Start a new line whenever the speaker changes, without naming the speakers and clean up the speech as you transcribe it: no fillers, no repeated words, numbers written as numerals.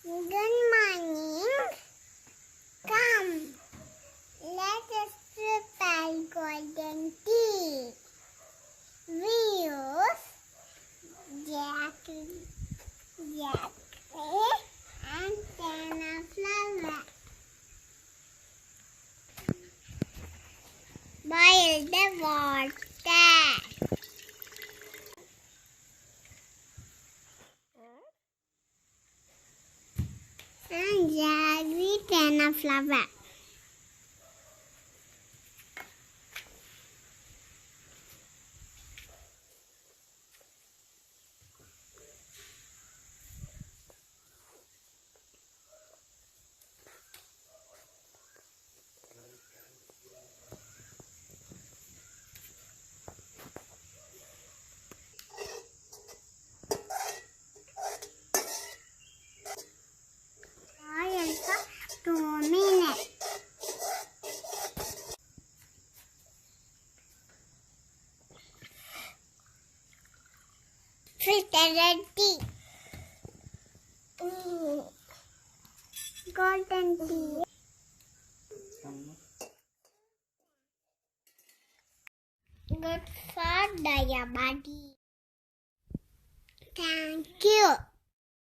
Good morning. Come, let us prepare golden tea. We use jack and banana flower. Boil the water. And jaggery banana flower. Boil for 2 minutes. Filtered tea. Golden tea. Good for diabetes. Thank you.